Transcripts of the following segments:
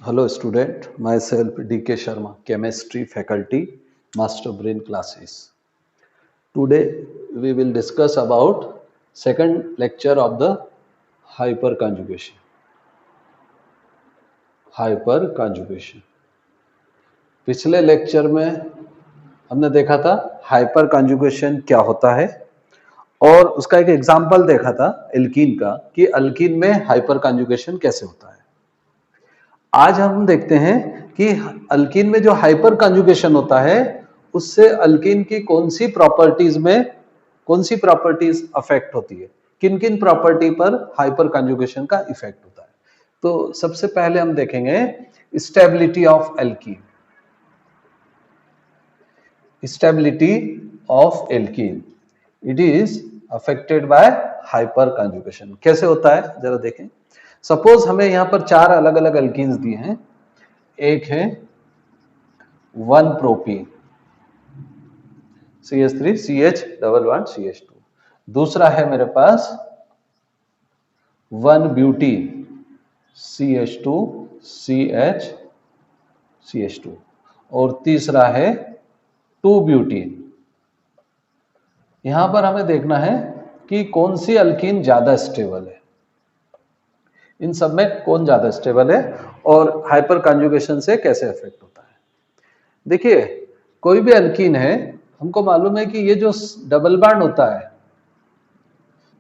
Hello student, myself DK Sharma, chemistry faculty, master brain classes. Today we will discuss about second lecture of the hyperconjugation. Hyperconjugation. पिछले lecture में हमने देखा था hyper conjugation क्या होता है और उसका एक एग्जाम्पल देखा था एल्कीन का कि अल्कीन में हाइपर कंजुगेशन कैसे होता है। आज हम देखते हैं कि अल्कीन में जो हाइपर कंजुगेशन होता है उससे अल्कीन की कौन सी प्रॉपर्टीज अफेक्ट होती है, किन किन प्रॉपर्टी पर हाइपर कंजुगेशन का इफेक्ट होता है। तो सबसे पहले हम देखेंगे stability of alkene. Stability of alkene, it is affected by hyper conjugation. कैसे होता है जरा देखें। सपोज हमें यहां पर चार अलग अलग एल्कीन्स दिए हैं। एक है 1 propene CH3 CH double bond CH2। दूसरा है मेरे पास 1 ब्यूटीन CH2 CH CH2 और तीसरा है 2 ब्यूटीन। यहां पर हमें देखना है कि कौन सी अल्कीन ज्यादा स्टेबल है, इन सब में कौन ज्यादा स्टेबल है और हाइपर कंजुगेशन से कैसे इफेक्ट होता है। देखिए कोई भी अल्कीन है, हमको मालूम है कि ये जो डबल बॉन्ड होता है,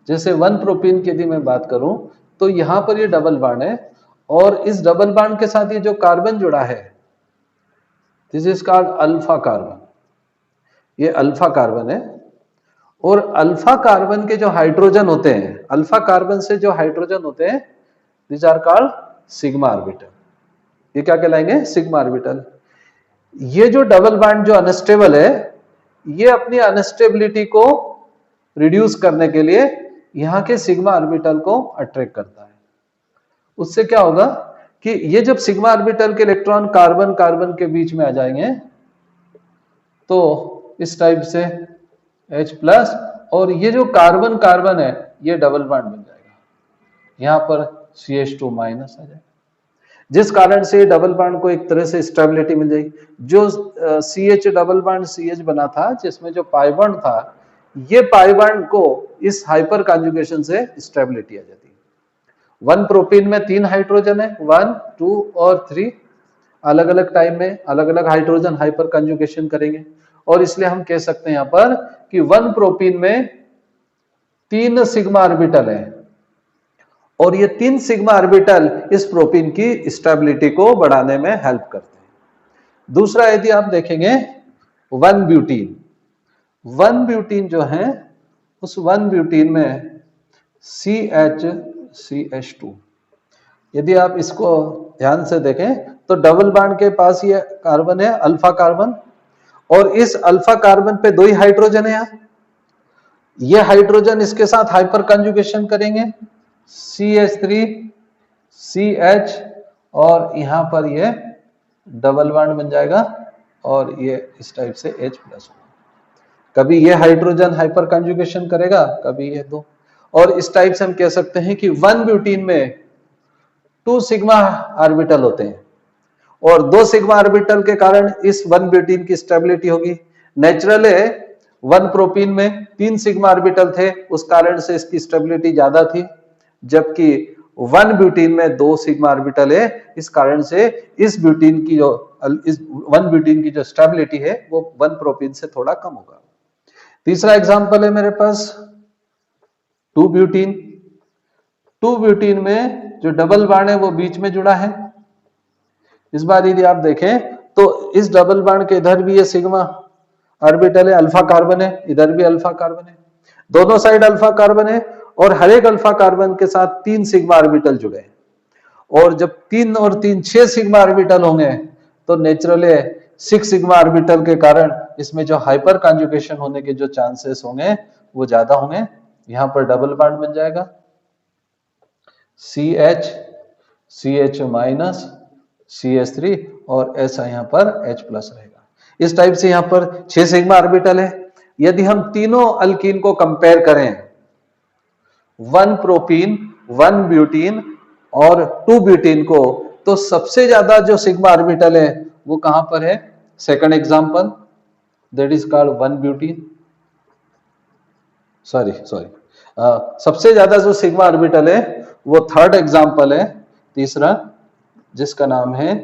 जैसे 1 प्रोपीन की यदि मैं बात करूं तो यहां पर ये डबल बॉन्ड है और इस डबल बॉन्ड के साथ ये जो कार्बन जुड़ा है this is called alpha carbon. ये अल्फा कार्बन है और अल्फा कार्बन के जो हाइड्रोजन होते हैं, अल्फा कार्बन से जो हाइड्रोजन होते हैं this are called sigma orbital. ये क्या कहलाएंगे? Sigma orbital. ये जो डबल बॉन्ड जो अनस्टेबल है, ये अपनी अनस्टेबिलिटी को रिड्यूस करने के लिए यहां के सिग्मा ऑर्बिटल को अट्रैक्ट करता है। उससे क्या होगा कि ये जब सिग्मा ऑर्बिटल के इलेक्ट्रॉन कार्बन कार्बन के बीच में आ जाएंगे तो इस टाइप से H प्लस, और ये जो कार्बन कार्बन है ये डबल बॉन्ड बन जाएगा, यहां पर CH2 माइनस आ जाएगा, जिस कारण से डबल बॉन्ड को एक तरह से स्टेबिलिटी मिल जाएगी। जो CH डबल बॉन्ड CH बना था जिसमें जो पाई बॉन्ड था, ये पाई बॉन्ड को इस हाइपर कंजुगेशन से स्टेबिलिटी आ जाती है। 1 प्रोपीन में 3 हाइड्रोजन है, 1 2 और 3, अलग अलग टाइम में अलग अलग हाइड्रोजन हाइपर कंजुगेशन करेंगे और इसलिए हम कह सकते हैं यहां पर कि 1 प्रोपीन में 3 सिग्मा ऑर्बिटल है और ये 3 सिग्मा ऑर्बिटल इस प्रोपीन की स्टेबिलिटी को बढ़ाने में हेल्प करते हैं। दूसरा यदि आप देखेंगे 1 ब्यूटीन, 1 ब्यूटीन जो है उस 1 ब्यूटीन में CH2, यदि आप इसको ध्यान से देखें तो डबल बॉन्ड के पास ये कार्बन है अल्फा कार्बन और इस अल्फा कार्बन पे 2 ही हाइड्रोजन है। यहां ये हाइड्रोजन इसके साथ हाइपर कंजुगेशन करेंगे CH3 CH और यहां पर ये डबल बॉन्ड बन जाएगा और ये इस टाइप से H प्लस होगा। कभी ये हाइड्रोजन हाइपर कंजुगेशन करेगा, कभी ये 2, और इस टाइप से हम कह सकते हैं कि 1 ब्यूटीन में 2 सिग्मा ऑर्बिटल होते हैं और 2 सिग्मा ऑर्बिटल के कारण इस 1 ब्यूटीन की स्टेबिलिटी होगी। नेचुरल है 1 प्रोपीन में 3 सिग्मा ऑर्बिटल थे, उस कारण से इसकी स्टेबिलिटी ज्यादा थी, जबकि 1 ब्यूटीन में 2 सिग्मा ऑर्बिटल है, इस कारण से इस 1 ब्यूटीन की जो स्टेबिलिटी है वो 1 प्रोपीन से थोड़ा कम होगा। तीसरा एग्जांपल है मेरे पास 2 ब्यूटीन। 2 ब्यूटीन में जो डबल बॉन्ड है वो बीच में जुड़ा है। इस बार यदि आप देखें तो इस डबल बॉन्ड के इधर भी ये सिग्मा ऑर्बिटल है, अल्फा कार्बन है, इधर भी अल्फा कार्बन है, दोनों साइड अल्फा कार्बन है और हर एक अल्फा कार्बन के साथ 3 सिग्मा ऑर्बिटल जुड़े हैं। और जब 3 और 3 6 सिग्मा ऑर्बिटल होंगे तो नेचुरली 6 सिग्मा ऑर्बिटल के कारण इसमें जो हाइपर कंजुगेशन होने के जो चांसेस होंगे वो ज्यादा होंगे। यहां पर डबल बॉन्ड बन जाएगा CH CH माइनस CH3 और ऐसा यहां पर H प्लस रहेगा। इस टाइप से यहां पर 6 सिग्मा ऑर्बिटल है। यदि हम तीनों अल्कीन को कंपेयर करें, 1 प्रोपीन 1 ब्यूटीन और 2 ब्यूटीन को, तो सबसे ज्यादा जो सिग्मा ऑर्बिटल है वो कहां पर है? Second example, that is called 1 butene, sorry सबसे ज्यादा जो सिग्मा ऑर्बिटल है वो थर्ड एग्जांपल है, तीसरा, जिसका नाम है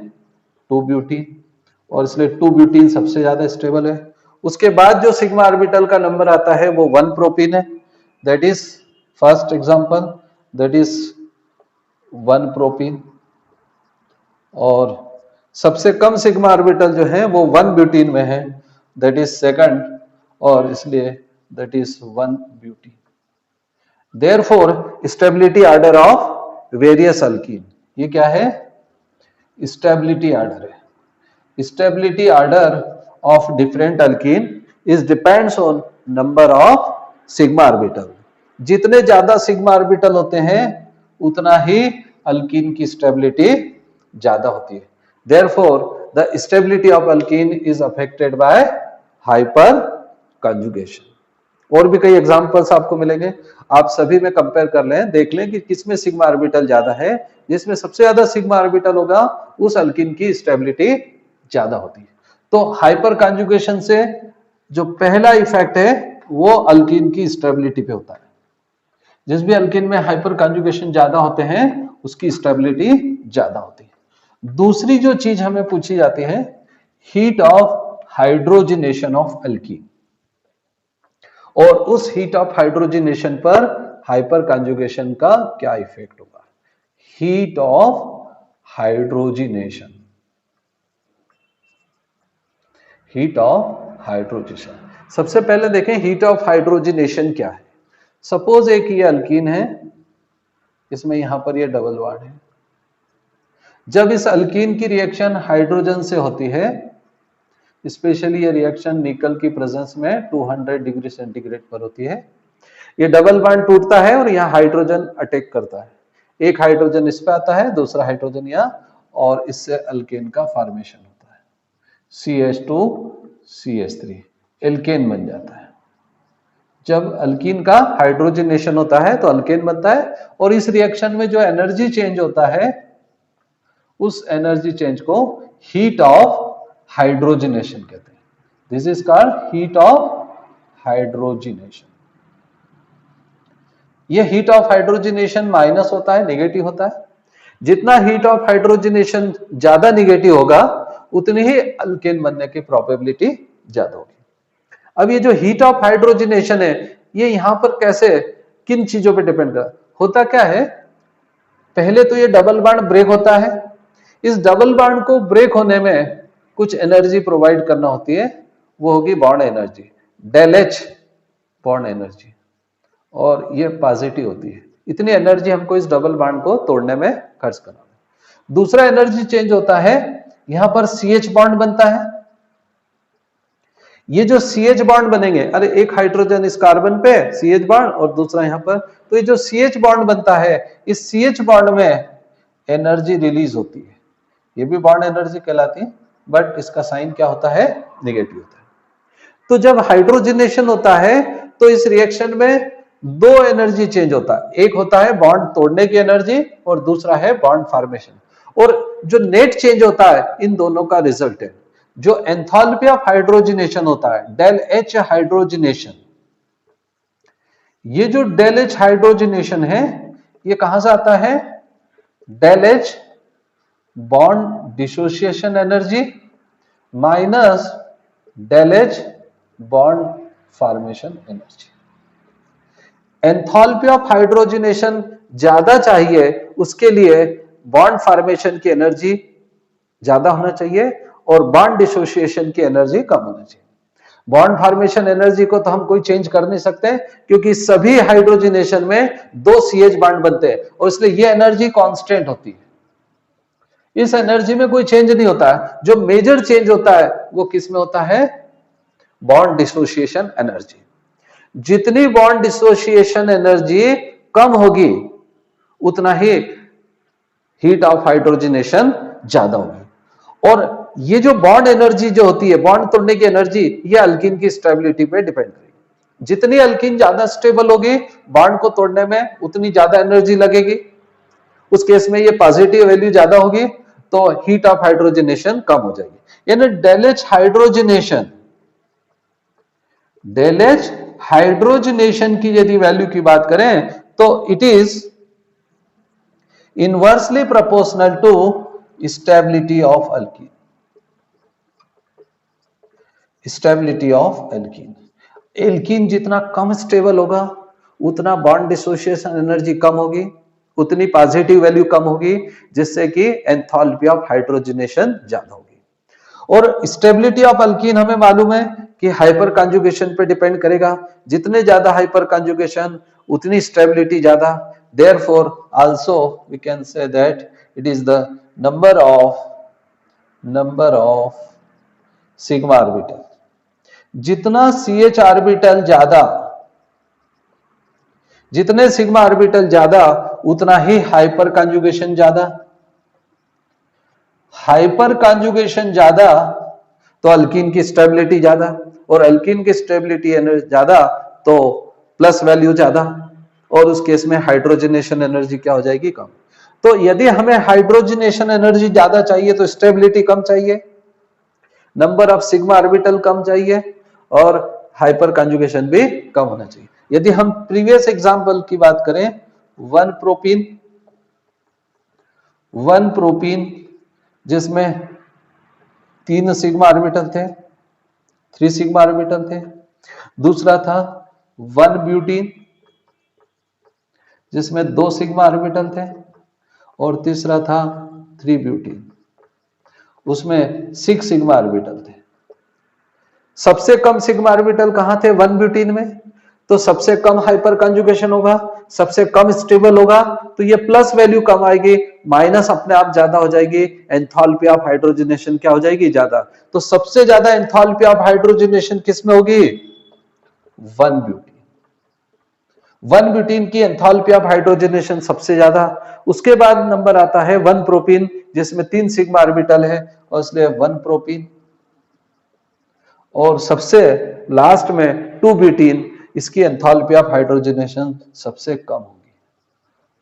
2 ब्यूटीन, और इसलिए 2 ब्यूटीन सबसे ज्यादा स्टेबल है। उसके बाद जो सिग्मा ऑर्बिटल का नंबर आता है वो 1 प्रोपीन है, that is first example, that is 1 propene. और सबसे कम सिग्मा ऑर्बिटल जो है वो 1 ब्यूटीन में है, दैट इज सेकंड, और इसलिए that is 1 butene. Therefore stability order of various alkyne, ये क्या है? स्टेबिलिटी ऑर्डर है। Stability order of different alkene is depends on number of sigma orbital. जितने ज्यादा सिग्मा ऑर्बिटल होते हैं उतना ही अल्कीन की स्टेबिलिटी ज्यादा होती है। Therefore the stability of alkene is affected by hyper conjugation. और भी कई एग्जांपल्स आपको मिलेंगे, आप सभी में कंपेयर कर लें, देख लें कि किसमें सिग्मा ऑर्बिटल ज्यादा है। जिसमें सबसे ज्यादा सिग्मा ऑर्बिटल होगा उस अल्कीन की स्टेबिलिटी ज्यादा होती है। तो हाइपर कंजुगेशन से जो पहला इफेक्ट है वो अल्कीन की स्टेबिलिटी पे होता है। जिस भी अल्कीन में हाइपर कंजुगेशन ज्यादा होते हैं उसकी स्टेबिलिटी ज्यादा होती है। दूसरी जो चीज हमें पूछी जाती है, heat of hydrogenation of alkyne, और उस हीट ऑफ हाइड्रोजिनेशन पर हाइपर कंजुगेशन का क्या इफेक्ट होगा। Heat of hydrogenation, heat of hydrogenation. सबसे पहले देखें हीट ऑफ हाइड्रोजिनेशन क्या है। सपोज एक ये अल्कीन है, इसमें यहां पर ये डबल बॉन्ड है। जब इस अल्कीन की रिएक्शन हाइड्रोजन से होती है, स्पेशली ये रिएक्शन निकल की प्रेजेंस में 200 डिग्री सेंटीग्रेड पर होती है, ये डबल बॉन्ड टूटता है और यहाँ हाइड्रोजन अटैक करता है। एक हाइड्रोजन इस पे आता है, दूसरा हाइड्रोजन यहाँ, और इससे अल्केन का फॉर्मेशन होता है, CH2CH3, एल्केन बन जाता है। जब अल्कीन का हाइड्रोजनेशन होता है तो अल्केन बनता है, और इस रिएक्शन में जो एनर्जी चेंज होता है उस एनर्जी चेंज को हीट ऑफ हाइड्रोजनेशन कहते हैं। This is called heat of hydrogenation. ये हीट ऑफ हाइड्रोजनेशन माइनस होता है, नेगेटिव होता है। जितना हीट ऑफ हाइड्रोजनेशन ज्यादा नेगेटिव होगा उतनी ही अल्केन बनने की प्रोबेबिलिटी ज्यादा होगी। अब ये जो हीट ऑफ हाइड्रोजनेशन है ये यहां पर कैसे, किन चीजों पे डिपेंड कर होता क्या है। पहले तो ये डबल बॉन्ड ब्रेक होता है, इस डबल बॉन्ड को ब्रेक होने में कुछ एनर्जी प्रोवाइड करना होती है, वो होगी bond energy, del H bond energy, और ये पॉजिटिव होती है। इतनी एनर्जी हमको इस डबल बॉन्ड को तोड़ने में खर्च करना है। दूसरा एनर्जी चेंज होता है, यहां पर CH बॉन्ड बनता है। ये जो CH बॉन्ड बनेंगे, अरे एक हाइड्रोजन इस कार्बन पे CH बॉन्ड और दूसरा यहां पर, तो ये जो CH बॉन्ड बनता है, इस CH बॉन्ड में एनर्जी रिलीज होती है, ये भी बॉन्ड एनर्जी कहलाती है, बट इसका साइन क्या होता है, नेगेटिव होता है। तो जब हाइड्रोजनेशन होता है तो इस रिएक्शन में दो एनर्जी चेंज होता है, एक होता है बॉन्ड तोड़ने की एनर्जी और दूसरा है बॉन्ड फॉर्मेशन, और जो नेट चेंज होता है इन दोनों का रिजल्ट है जो एंथैल्पी ऑफ हाइड्रोजनेशन होता है, डेल एच हाइड्रोजनेशन। ये जो डेल एच हाइड्रोजनेशन है ये कहां से आता है, del H bond dissociation energy minus del H bond formation energy. Enthalpy of hydrogenation ज्यादा चाहिए, उसके लिए बॉन्ड फॉर्मेशन की एनर्जी ज्यादा होना चाहिए और बॉन्ड डिसोसिएशन की एनर्जी कम होना चाहिए। बॉन्ड फॉर्मेशन एनर्जी को तो हम कोई चेंज कर नहीं सकते क्योंकि सभी हाइड्रोजनेशन में दो CH बॉन्ड बनते हैं और इसलिए ये एनर्जी कांस्टेंट होती है, इस एनर्जी में कोई चेंज नहीं होता है। जो मेजर चेंज होता है वो किस में होता है, बॉन्ड डिसोसिएशन एनर्जी। जितनी बॉन्ड डिसोसिएशन एनर्जी कम होगी उतना ही हीट ऑफ हाइड्रोजनेशन ज्यादा होगी। और ये जो बॉन्ड एनर्जी जो होती है, बॉन्ड तोड़ने की एनर्जी, ये अल्कीन की स्टेबिलिटी पे डिपेंड करेगी। जितनी अल्कीन ज्यादा स्टेबल होगी बॉन्ड को तोड़ने में उतनी ज्यादा एनर्जी लगेगी, उस केस में ये पॉजिटिव वैल्यू ज्यादा होगी। तो हीट ऑफ हाइड्रोजनेशन कम हो जाएगी। यानी डेलेज हाइड्रोजनेशन की यदि वैल्यू की बात करें तो it is inversely proportional to stability of alkene. Stability of alkene, alkene जितना कम स्टेबल होगा उतना बॉन्ड डिसोसिएशन एनर्जी कम होगी, उतनी पॉजिटिव वैल्यू कम होगी, जिससे कि एंथैल्पी ऑफ हाइड्रोजनेशन ज्यादा होगी। और स्टेबिलिटी ऑफ अल्कीन हमें मालूम है कि हाइपर कॉन्जुगेशन पे डिपेंड करेगा, जितने ज्यादा हाइपर कॉन्जुगेशन उतनी स्टेबिलिटी ज्यादा। Therefore also we can say that it is the number of sigma orbital. जितना CH ऑर्बिटल ज्यादा, जितने सिग्मा ऑर्बिटल ज्यादा उतना ही हाइपर कॉन्जुगेशन ज्यादा। हाइपर कॉन्जुगेशन ज्यादा तो अल्कीन की स्टेबिलिटी ज्यादा, और अल्कीन की स्टेबिलिटी ज्यादा तो प्लस वैल्यू ज्यादा, और उस केस में हाइड्रोजनेशन एनर्जी क्या हो जाएगी? कम। तो यदि हमें हाइड्रोजनेशन एनर्जी ज्यादा चाहिए तो स्टेबिलिटी कम चाहिए, नंबर ऑफ सिग्मा ऑर्बिटल कम चाहिए, और हाइपर कॉन्जुगेशन भी कम होना चाहिए। यदि हम प्रीवियस एग्जांपल की बात करें, वन प्रोपीन जिसमें 3 सिग्मा ऑर्बिटल थे, 3 सिग्मा ऑर्बिटल थे। दूसरा था 1 ब्यूटीन जिसमें 2 सिग्मा ऑर्बिटल थे, और तीसरा था 3 ब्यूटीन, उसमें 6 सिग्मा ऑर्बिटल थे। सबसे कम सिग्मा ऑर्बिटल कहां थे? 1 ब्यूटीन में। तो सबसे कम हाइपर कॉन्जुगेशन होगा, सबसे कम स्टेबल होगा, तो ये प्लस वैल्यू कम आएगी, माइनस अपने आप ज्यादा हो जाएगी, एंथैल्पी ऑफ हाइड्रोजनेशन क्या हो जाएगी? ज्यादा। तो सबसे ज्यादा एंथैल्पी ऑफ हाइड्रोजनेशन किसमें होगी? 1 ब्यूटीन। 1 ब्यूटीन की एंथैल्पी ऑफ हाइड्रोजनेशन सबसे ज्यादा। उसके बाद नंबर आता है 1 प्रोपीन जिसमें 3 सिग्मा ऑर्बिटल है, और इसलिए 1 प्रोपीन। और सबसे लास्ट में 2 ब्यूटीन, इसकी एंथैल्पी ऑफ हाइड्रोजनेशन सबसे कम होगी,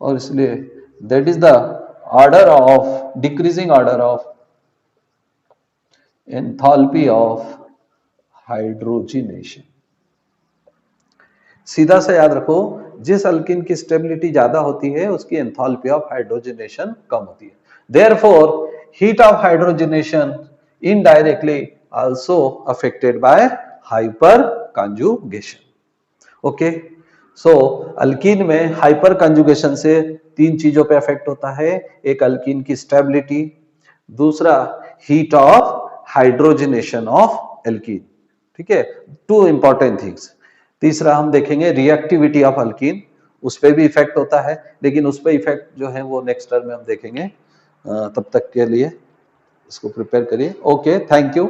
और इसलिए that is the order of decreasing order of enthalpy of hydrogenation. सीधा सा याद रखो, जिस अल्कीन की स्टेबिलिटी ज्यादा होती है उसकी एंथैल्पी ऑफ हाइड्रोजनेशन कम होती है। Therefore heat of hydrogenation indirectly also affected by hyperconjugation. Okay, so alkyne में हाइपर कंजुगेशन से 3 चीजों पे इफेक्ट होता है। एक अल्कीन की स्टेबिलिटी, दूसरा heat of hydrogenation of alkene, ठीक है, 2 इंपॉर्टेंट थिंग्स। तीसरा हम देखेंगे रिएक्टिविटी ऑफ अल्कीन, उस पर भी इफेक्ट होता है, लेकिन उस पर इफेक्ट जो है वो नेक्स्ट टर्म में हम देखेंगे। तब तक के लिए इसको प्रिपेयर करिए। Okay, thank you.